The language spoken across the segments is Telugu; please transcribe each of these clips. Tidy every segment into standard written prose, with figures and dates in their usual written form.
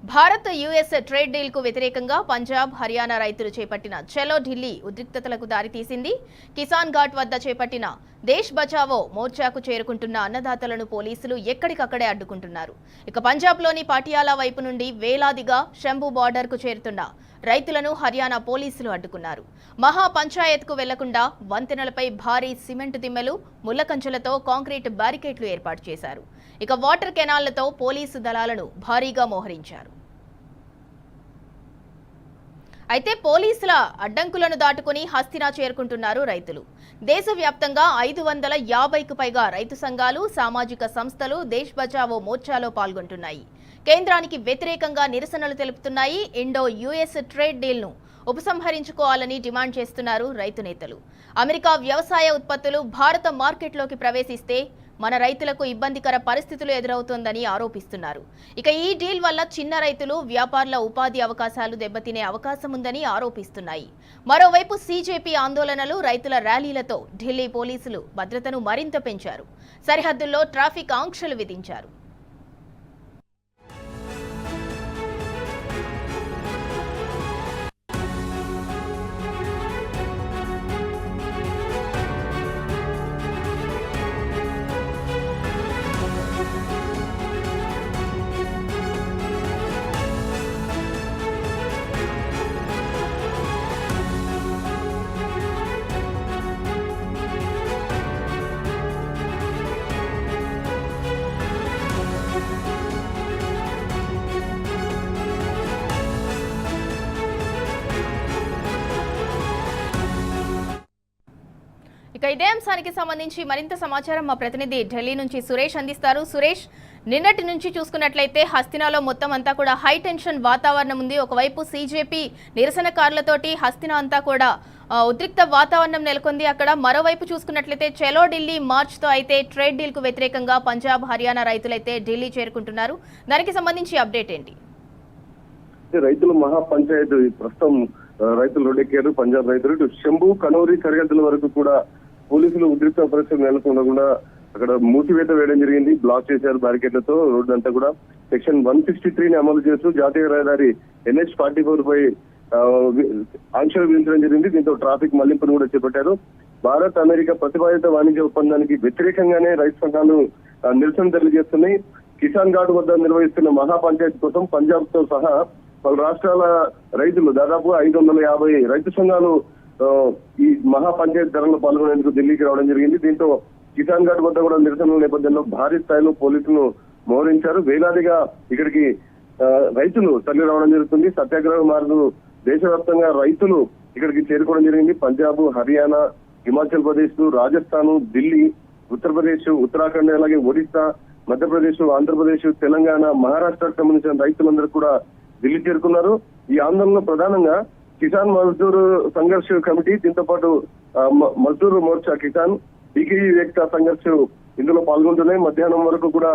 భారత్ యుఎస్ ట్రేడ్ డీల్ కు వ్యతిరేకంగా పంజాబ్ హర్యానా రైతులు చేపట్టిన చలో ఢిల్లీ ఉద్రిక్తతలకు దారితీసింది. కిసాన్ ఘాట్ వద్ద చేపట్టిన దేశ్ బచావో మోర్చాకు చేరుకుంటున్న అన్నదాతలను పోలీసులు ఎక్కడికక్కడే అడ్డుకుంటున్నారు. ఇక పంజాబ్లోని పాటియాలా వైపు నుండి వేలాదిగా శంభు బార్డర్ కు చేరుతున్న రైతులను హర్యానా పోలీసులు అడ్డుకున్నారు. మహా పంచాయత్కు వెళ్లకుండా వంతెనలపై భారీ సిమెంట్ దిమ్మెలు, ముళ్లకంచెలతో కాంక్రీట్ బ్యారికేడ్లు ఏర్పాటు చేశారు. ఇక వాటర్ కెనాళ్లతో పోలీసు దళాలను భారీగా మోహరించారు. అయితే పోలీసుల అడ్డంకులను దాటుకుని హస్తినా చేరుకుంటున్నారు రైతులు. దేశవ్యాప్తంగా 550కు పైగా రైతు సంఘాలు, సామాజిక సంస్థలు దేశ్ బచావో మోర్చాలో పాల్గొంటున్నాయి. కేంద్రానికి వ్యతిరేకంగా నిరసనలు తెలుపుతున్నాయి. ఇండో యుఎస్ ట్రేడ్ డీల్ను ఉపసంహరించుకోవాలని డిమాండ్ చేస్తున్నారు రైతు నేతలు. అమెరికా వ్యవసాయ ఉత్పత్తులు భారత మార్కెట్లోకి ప్రవేశిస్తే మన రైతులకు ఇబ్బందికర పరిస్థితులు ఎదురవుతోందని ఆరోపిస్తున్నారు. ఇక ఈ డీల్ వల్ల చిన్న రైతులు, వ్యాపారుల ఉపాధి అవకాశాలు దెబ్బతినే అవకాశం ఉందని ఆరోపిస్తున్నాయి. మరోవైపు సీజేపీ ఆందోళనలు, రైతుల ర్యాలీలతో ఢిల్లీ పోలీసులు భద్రతను మరింత పెంచారు. సరిహద్దుల్లో ట్రాఫిక్ ఆంక్షలు విధించారు. ఇక ఇదే అంశానికి సంబంధించి మరింత సమాచారం మా ప్రతినిధి ఢిల్లీ నుంచి సురేష్ అందిస్తారు. సురేష్, నిన్నటి నుంచి చూసుకున్నట్లయితే హస్తినాలో మొత్తం అంతా కూడా హై టెన్షన్ వాతావరణం ఉంది. ఒకవైపు సీజేపీ నిరసనకారులతోటి హస్తినా అంతా కూడా ఉద్రిక్త వాతావరణం నెలకొంది. అక్కడ మరోవైపు చూసుకున్నట్లయితే చలో ఢిల్లీ మార్చ్తో అయితే ట్రేడ్ డీల్ కు వ్యతిరేకంగా పంజాబ్, హర్యానా రైతులైతే ఢిల్లీ చేరుకుంటున్నారు. దానికి సంబంధించి అప్డేట్ ఏంటి? రైతుల మహా పంచాయత్ ప్రస్తుతం రైతులు రోడ్డెక్కారు. పంజాబ్ రైతులు ఇటు శంభు, కనౌరి సరిహద్దుల వరకు కూడా పోలీసులు ఉద్రిక్త పరిస్థితులు నెలకొనకుండా అక్కడ మూసివేత వేయడం జరిగింది. బ్లాక్ చేశారు బ్యారికేడ్లతో రోడ్డు అంతా కూడా. సెక్షన్ 163ని అమలు చేస్తూ జాతీయ రహదారి NH-44 పై ఆంక్షలు విధించడం జరిగింది. దీంతో ట్రాఫిక్ మళ్లింపును కూడా చేపట్టారు. భారత్ అమెరికా ప్రతిపాదిత వాణిజ్య ఒప్పందానికి వ్యతిరేకంగానే రైతు సంఘాలు నిరసన తెలియజేస్తున్నాయి. కిసాన్ ఘాట్ వద్ద నిర్వహిస్తున్న మహా పంచాయతీ కోసం పంజాబ్ తో సహా పలు రాష్ట్రాల రైతులు దాదాపు 550 రైతు సంఘాలు ఈ మహా పంచాయతీ ధరలో పాల్గొనేందుకు ఢిల్లీకి రావడం జరిగింది. దీంతో కిసాన్ ఘాట్ వద్ద కూడా నిరసనల నేపథ్యంలో భారీ స్థాయిలో పోలీసులను మోహరించారు. వేలాదిగా ఇక్కడికి రైతులు తరలి రావడం జరుగుతుంది. సత్యాగ్రహ మార్గం దేశవ్యాప్తంగా రైతులు ఇక్కడికి చేరుకోవడం జరిగింది. పంజాబ్, హర్యానా, హిమాచల్ ప్రదేశ్, రాజస్థాన్, ఢిల్లీ, ఉత్తరప్రదేశ్, ఉత్తరాఖండ్, అలాగే ఒడిశా, మధ్యప్రదేశ్, ఆంధ్రప్రదేశ్, తెలంగాణ, మహారాష్ట్రకు సంబంధించిన రైతులందరూ కూడా ఢిల్లీ చేరుకున్నారు. ఈ ఆందోళనలో ప్రధానంగా కిసాన్ మజ్దూర్ సంఘర్ష్ కమిటీ, దీంతో పాటు మజ్దూర్ మోర్చా కిసాన్, డిగ్రీ వ్యక్త సంఘర్ష్ ఇందులో పాల్గొంటున్నాయి. మధ్యాహ్నం వరకు కూడా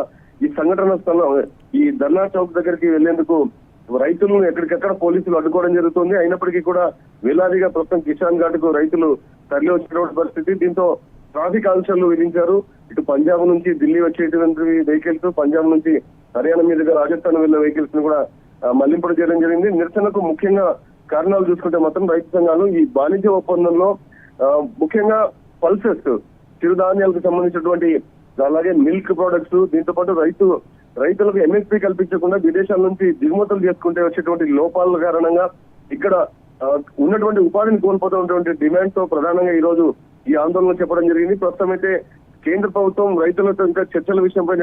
ఈ సంఘటన స్థలం ఈ ధర్నా చౌక్ దగ్గరికి వెళ్లేందుకు రైతులను ఎక్కడికక్కడ పోలీసులు అడ్డుకోవడం జరుగుతుంది. అయినప్పటికీ కూడా వేలాదిగా ప్రస్తుతం కిసాన్ ఘాట్ కు రైతులు తరలి వచ్చినటువంటి పరిస్థితి. దీంతో ట్రాఫిక్ ఆంక్షలు విధించారు. ఇటు పంజాబ్ నుంచి ఢిల్లీ వచ్చేటువంటి వెహికల్స్, పంజాబ్ నుంచి హర్యానా మీదుగా రాజస్థాన్ వెళ్లే వెహికల్స్ ను కూడా మళ్లింపుడు చేయడం జరిగింది. నిరసనకు ముఖ్యంగా కారణాలు చూసుకుంటే మాత్రం రైతు సంఘాలు ఈ వాణిజ్య ఒప్పందంలో ముఖ్యంగా పల్సెస్, చిరుధాన్యాలకు సంబంధించినటువంటి, అలాగే మిల్క్ ప్రొడక్ట్స్, దీంతో పాటు రైతులకు MSP కల్పించకుండా విదేశాల నుంచి దిగుమతులు చేసుకుంటే వచ్చేటువంటి లోపాల కారణంగా ఇక్కడ ఉన్నటువంటి ఉపాధిని కోల్పోతున్నటువంటి డిమాండ్ తో ప్రధానంగా ఈ రోజు ఈ ఆందోళన చెప్పడం జరిగింది. ప్రస్తుతం అయితే కేంద్ర ప్రభుత్వం రైతులతో ఇంకా చర్చల విషయంపై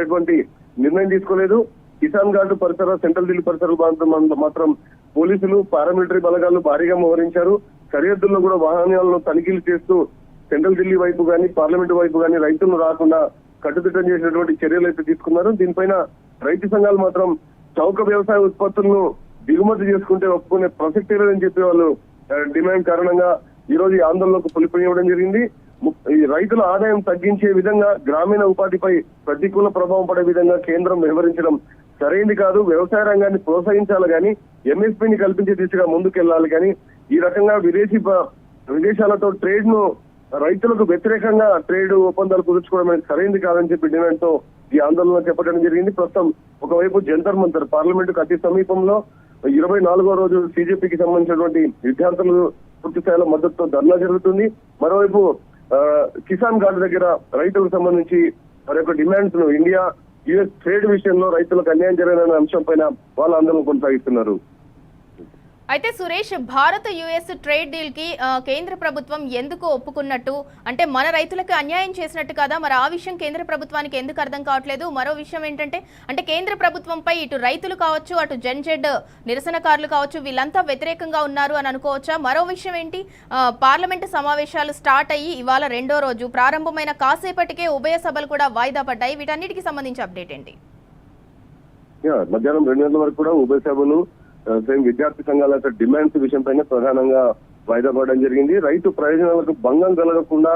నిర్ణయం తీసుకోలేదు. కిసాన్ ఘాట్ పరిసర, సెంట్రల్ ఢిల్లీ పరిసర ప్రాంతం మాత్రం పోలీసులు, పారామిలిటరీ బలగాలు భారీగా మోహరించారు. సరిహద్దుల్లో కూడా వాహనాలను తనిఖీలు చేస్తూ సెంట్రల్ ఢిల్లీ వైపు కానీ, పార్లమెంట్ వైపు కానీ రైతులను రాకుండా కట్టుదిట్టం చేసినటువంటి చర్యలు అయితే తీసుకున్నారు. దీనిపైన రైతు సంఘాలు మాత్రం చౌక వ్యవసాయ ఉత్పత్తులను దిగుమతి చేసుకుంటే ఒప్పుకునే ప్రసక్తి లేదని చెప్పి వాళ్ళు డిమాండ్ కారణంగా ఈ రోజు ఈ ఆందోళనకు పిలుపునివ్వడం జరిగింది. ఈ రైతుల ఆదాయం తగ్గించే విధంగా, గ్రామీణ ఉపాధిపై ప్రతికూల ప్రభావం పడే విధంగా కేంద్రం వ్యవహరించడం సరైంది కాదు. వ్యవసాయ రంగాన్ని ప్రోత్సహించాలి కానీ, MSPని కల్పించే దిశగా ముందుకెళ్లాలి కానీ, ఈ రకంగా విదేశాలతో ట్రేడ్ ను రైతులకు వ్యతిరేకంగా ట్రేడ్ ఒప్పందాలు కుదుర్చుకోవడం అనేది సరైంది కాదని చెప్పి డిమాండ్ తో ఈ ఆందోళన చేపట్టడం జరిగింది. ప్రస్తుతం ఒకవైపు జంతర్ మంతర్ పార్లమెంటుకు అతి సమీపంలో 24వ రోజు సిజేపీకి సంబంధించినటువంటి విద్యార్థులు పూర్తి స్థాయిలో మద్దతుతో ధర్నా జరుగుతుంది. మరోవైపు కిసాన్ ఘాట్ దగ్గర రైతులకు సంబంధించి వారి యొక్క డిమాండ్స్ ను ఇండియా యుఎస్ ట్రేడ్ విషయంలో రైతులకు అన్యాయం జరిగిన అంశం పైన వాళ్ళ ఆందోళన కొనసాగిస్తున్నారు. అయితే Suresh, Bharat US trade deal కి కేంద్ర ప్రభుత్వం ఎందుకు ఒప్పుకున్నట్టు? అంటే మన రైతులకు అన్యాయం చేసినట్టు కదా, మరి ఆ విషయం కేంద్ర ప్రభుత్వానికి ఎందుకు అర్థం కావట్లేదు? మరో విషయం ఏంటంటే, అంటే కేంద్ర ప్రభుత్వంపై ఇటు రైతులు కావచ్చు, అటు జెడ్ నిరసనకారులు కావచ్చు, వీళ్ళంతా వ్యతిరేకంగా ఉన్నారు అని అనుకోవచ్చా? మరో విషయం ఏంటి, పార్లమెంటు సమావేశాలు స్టార్ట్ అయ్యి ఇవాళ 2వ రోజు ప్రారంభమైన కాసేపటికే ఉభయ సభలు కూడా వాయిదా పడ్డాయి. వీటన్నిటికి సంబంధించి అప్డేట్ ఏంటి? మధ్యాహ్నం 2 గంటల వరకు కూడా ఉభయ సభలు విద్యార్థి సంఘాల యొక్క డిమాండ్స్ విషయంపైన ప్రధానంగా వాయిదా పడడం జరిగింది. రైతు ప్రయోజనాలకు భంగం కలగకుండా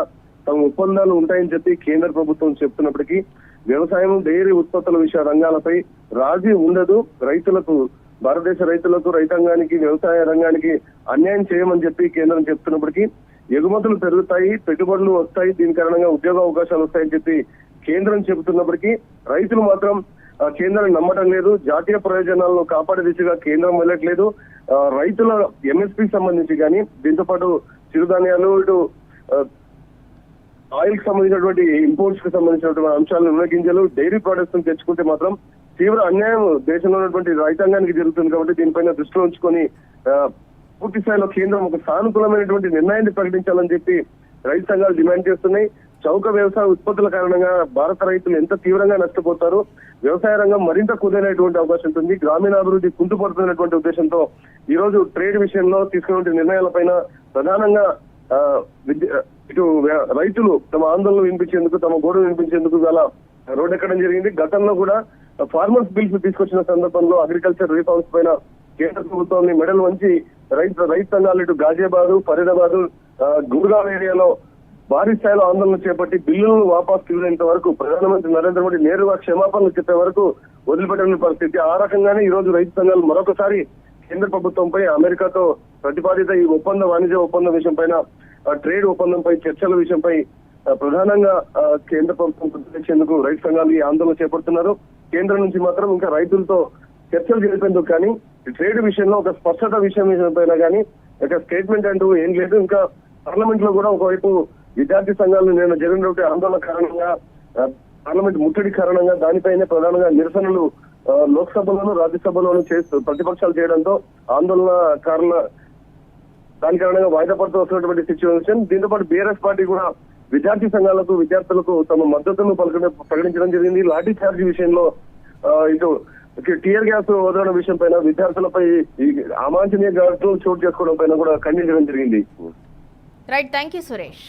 తమ ఒప్పందాలు ఉంటాయని చెప్పి కేంద్ర ప్రభుత్వం చెప్తున్నప్పటికీ వ్యవసాయం, డైరీ ఉత్పత్తుల విషయ రంగాలపై రాజీ ఉండదు. రైతులకు, భారతదేశ రైతులకు, రైతాంగానికి, వ్యవసాయ రంగానికి అన్యాయం చేయమని చెప్పి కేంద్రం చెప్తున్నప్పటికీ ఎగుమతులు పెరుగుతాయి, పెట్టుబడులు వస్తాయి, దీని కారణంగా ఉద్యోగ అవకాశాలు వస్తాయని చెప్పి కేంద్రం చెబుతున్నప్పటికీ రైతులు మాత్రం కేంద్రాన్ని నమ్మటం లేదు. జాతీయ ప్రయోజనాలను కాపాడే దిశగా కేంద్రం వెళ్ళట్లేదు. రైతుల ఎంఎస్పీకి సంబంధించి కానీ, దీంతో పాటు చిరుధాన్యాలు, ఇటు ఆయిల్ కి సంబంధించినటువంటి ఇంపోర్ట్స్ కి సంబంధించినటువంటి అంశాలను, నూనె గింజలు, డైరీ ప్రొడక్ట్స్ తెచ్చుకుంటే మాత్రం తీవ్ర అన్యాయం దేశంలో ఉన్నటువంటి రైతాంగానికి జరుగుతుంది. కాబట్టి దీనిపైన దృష్టిలో ఉంచుకొని పూర్తి స్థాయిలో కేంద్రం ఒక సానుకూలమైనటువంటి నిర్ణయాన్ని ప్రకటించాలని చెప్పి రైతు సంఘాలు డిమాండ్ చేస్తున్నాయి. చౌక వ్యవసాయ ఉత్పత్తుల కారణంగా భారత రైతులు ఎంత తీవ్రంగా నష్టపోతారు, వ్యవసాయ రంగం మరింత కుదేలైనటువంటి అవకాశం ఉంటుంది, గ్రామీణాభివృద్ధి కుంటుపడుతున్నటువంటి ఉద్దేశంతో ఈ రోజు ట్రేడ్ విషయంలో తీసుకున్న నిర్ణయాలపైన ప్రధానంగా ఇటు రైతులు తమ ఆందోళన వినిపించేందుకు, తమ గోడు వినిపించేందుకు గల రోడ్డెక్కడం జరిగింది. గతంలో కూడా ఫార్మర్స్ బిల్స్ తీసుకొచ్చిన సందర్భంలో అగ్రికల్చర్ రిఫార్మ్స్ పైన కేంద్ర ప్రభుత్వాన్ని మెడల్ వంచి రైతు సంఘాలు ఇటు గాజియాబాద్, ఫరీదాబాద్, గుర్గావ్ ఏరియాలో భారీ స్థాయిలో ఆందోళన చేపట్టి బిల్లులను వాపసు తీసుకునేంత వరకు ప్రధానమంత్రి నరేంద్ర మోడీ నేరుగా క్షమాపణలు చెప్పే వరకు వదిలిపెట్టిన పరిస్థితి. ఆ రకంగానే ఈ రోజు రైతు సంఘాలు మరొకసారి కేంద్ర ప్రభుత్వంపై, అమెరికాతో ప్రతిపాదిత ఈ వాణిజ్య ఒప్పందం విషయం పైన, ట్రేడ్ ఒప్పందంపై చర్చల విషయంపై ప్రధానంగా కేంద్ర ప్రభుత్వం ప్రతిక్షేందుకు రైతు సంఘాలు ఈ ఆందోళన చేపడుతున్నారు. కేంద్రం నుంచి మాత్రం ఇంకా రైతులతో చర్చలు జరిపేందుకు కానీ, ట్రేడ్ విషయంలో ఒక స్పష్టత విషయం పైన కానీ ఒక స్టేట్మెంట్ అంటూ ఏం లేదు. ఇంకా పార్లమెంట్ లో కూడా ఒకవైపు విద్యార్థి సంఘాలు నేను జరిగినటువంటి ఆందోళన కారణంగా, పార్లమెంట్ ముట్టడి కారణంగా దానిపైనే ప్రధానంగా నిరసనలు లోక్సభలోను, రాజ్యసభలోను చేస్తూ ప్రతిపక్షాలు చేయడంతో ఆందోళన దాని కారణంగా వాయిదా పడుతూ వస్తున్నటువంటి సిచ్యువేషన్. దీంతో పాటు బీఆర్ఎస్ పార్టీ కూడా విద్యార్థి సంఘాలకు, విద్యార్థులకు తమ మద్దతును ప్రకటించడం జరిగింది. లాఠీ చార్జ్ విషయంలో ఇటు టీయర్ గ్యాస్ వదలడం విషయం పైన, విద్యార్థులపై అవాంఛనీయ ఘటనలు చోటు చేసుకోవడం పైన కూడా ఖండించడం జరిగింది. Right, thank you Suresh.